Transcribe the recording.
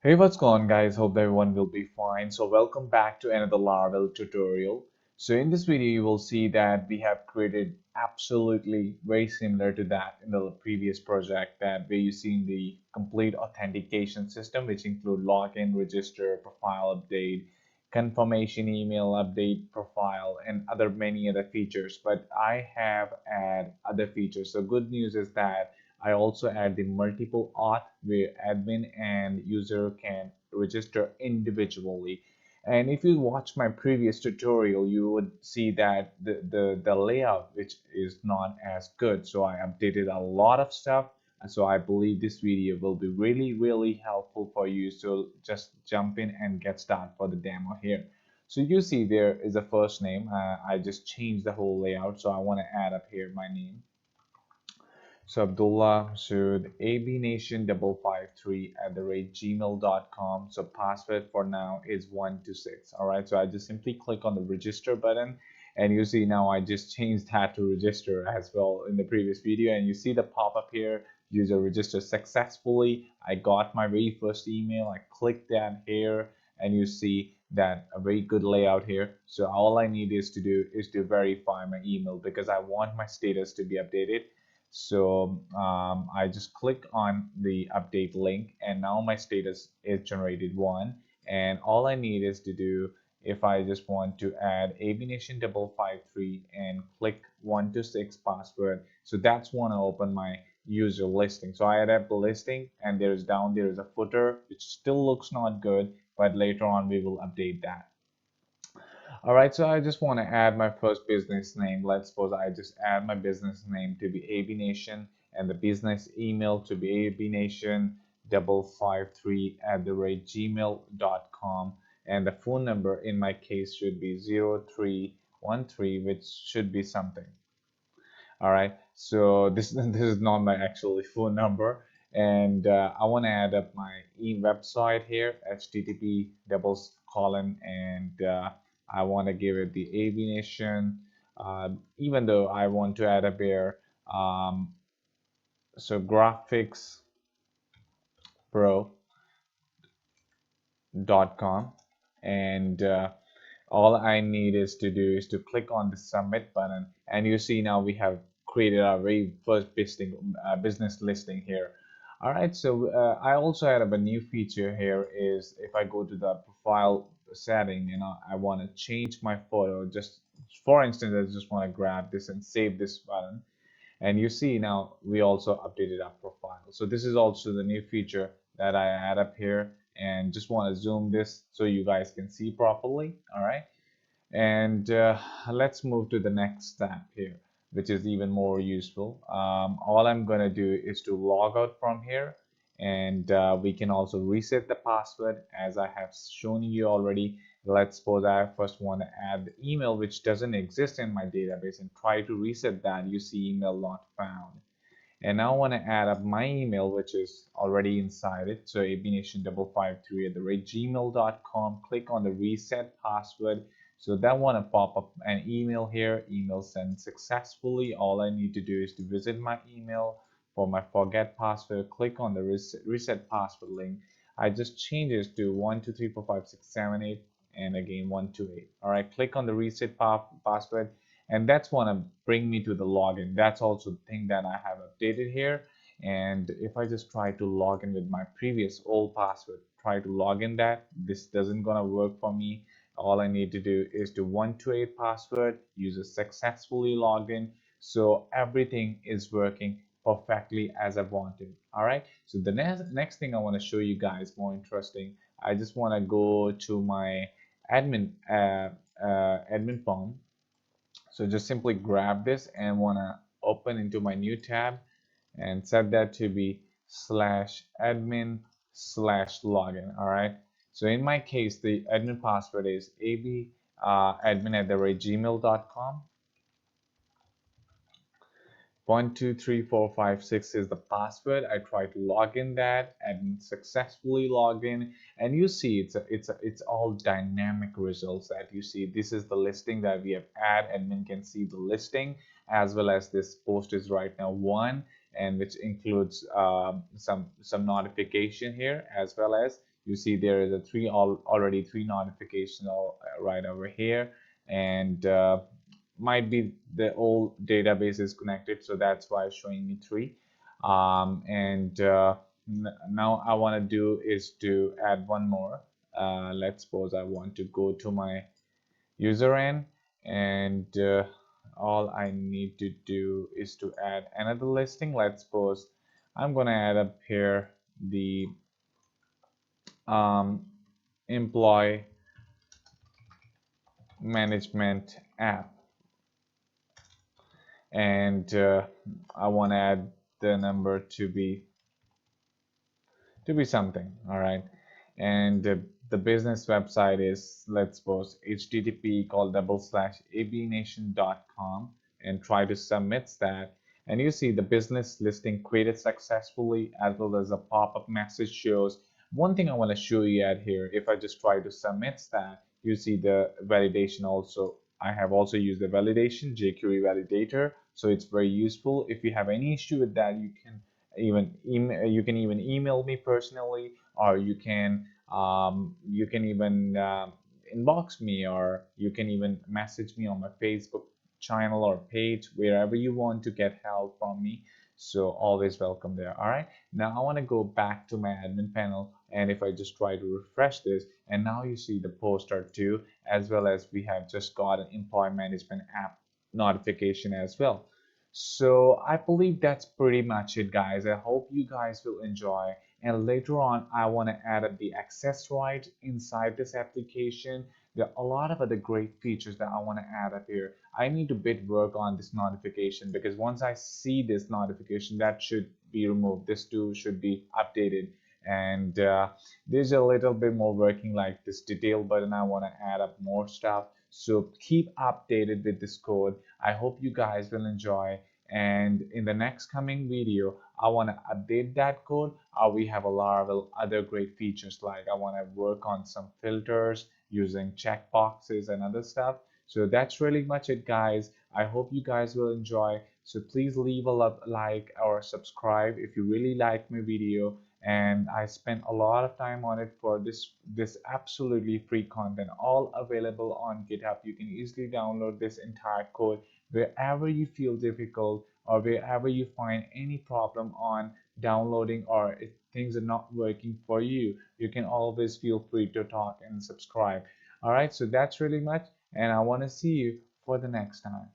Hey, what's going on, guys? Hope everyone will be fine. So welcome back to another Laravel tutorial. So in this video, you will see that we have created absolutely very similar to that in the previous project, that where you seen the complete authentication system, which include login, register, profile update, confirmation email update, profile, and other many other features. But I have add other features. So good news is that I also add the multiple auth where admin and user can register individually. And if you watch my previous tutorial, you would see that the layout, which is not as good. So I updated a lot of stuff. So I believe this video will be really helpful for you. So just jump in and get started for the demo here. So you see there is a first name. I just changed the whole layout. So I want to add up here my name. So Abdullah should abnation553@gmail.com. So password for now is 126. All right. So I just simply click on the register button, and you see now I just changed that to register as well in the previous video. And you see the pop-up here, user registered successfully. I got my very first email. I clicked that here, and you see that a very good layout here. So all I need is to do is to verify my email because I want my status to be updated. So I just click on the update link, and now my status is generated one. And all I need is to do, if I just want to add abnation553 and click 126 password, so that's want to open my user listing. So I add up the listing, and there is a footer which still looks not good, but later on we will update that. All right, so I just want to add my first business name. Let's suppose I just add my business name to be AB Nation and the business email to be abnation553@gmail.com, and the phone number in my case should be 0313, which should be something. All right, so this is not my actually phone number, and I want to add up my website here, http double colon, and I want to give it the aviation, even though I want to add up here, so graphicsPro.com, and all I need is to do is to click on the submit button, and you see now we have created our very first business listing here. All right, so I also added a new feature here. Is if I go to the profile setting, I want to change my photo. Just for instance, I just want to grab this and save this button, and you see now we also updated our profile. So this is also the new feature that I add up here, and just want to zoom this so you guys can see properly. All right, and let's move to the next step here, which is even more useful. All I'm going to do is to log out from here, and we can also reset the password as I have shown you already. Let's suppose I first want to add the email which doesn't exist in my database and try to reset that. You see email not found. And now I want to add up my email, which is already inside it. So abnation553@gmail.com. Click on the reset password. So that want to pop up an email here. Email sent successfully. All I need to do is to visit my email. For my forget password, click on the reset password link. I just change this to 1234567 and again 128. All right, click on the reset password, and that's want to bring me to the login. That's also the thing that I have updated here. And if I just try to log in with my previous old password, try to log in, that this doesn't gonna work for me. All I need to do is to 128 password, user successfully logged in. So everything is working perfectly as I wanted. All right, so the next thing I want to show you guys more interesting. I just want to go to my admin form. So just simply grab this and want to open into my new tab and set that to be /admin/login. All right, so in my case the admin password is admin@gmail.com. 123456 is the password. I try to log in that and successfully log in, and you see it's all dynamic results that you see. This is the listing that we have add. Admin can see the listing, as well as this post is right now one, and which includes some notification here, as well as You see there is a already three notifications right over here, and might be the old database is connected, so that's why it's showing me three. And now I want to do is to add one more. Let's suppose I want to go to my user end, and all I need to do is to add another listing. Let's suppose I'm gonna add up here the um, employee management app, and I want to add the number to be something. All right, and the business website is, let's suppose, http called /abnation.com, and try to submit that. And you see the business listing created successfully, as well as a pop-up message shows. One thing I want to show you at here, if I just try to submit that, you see the validation also. I have also used the validation jQuery validator, so it's very useful. If you have any issue with that, you can even email me personally, or you can even inbox me, or you can even message me on my Facebook channel or page, wherever you want to get help from me. So always welcome there. All right, now I want to go back to my admin panel, and if I just try to refresh this, and now you see the poster too, as well as we have just got an employee management app notification as well. So I believe that's pretty much it, guys. I hope you guys will enjoy. And later on, I want to add up the access right inside this application. There are a lot of other great features that I want to add up here. I need to bit work on this notification, because once I see this notification, that should be removed. This too should be updated. And there's a little bit more working, like this detail button. I want to add up more stuff. So keep updated with this code. I hope you guys will enjoy. And in the next coming video, I want to update that code. We have a lot of other great features, like I want to work on some filters using checkboxes and other stuff. So that's really much it, guys. I hope you guys will enjoy. So please leave a like or subscribe if you really like my video. And I spent a lot of time on it for this absolutely free content, all available on GitHub. You can easily download this entire code wherever you feel difficult, or wherever you find any problem on downloading, or if things are not working for you, you can always feel free to talk and subscribe. All right, so that's really much, and I want to see you for the next time.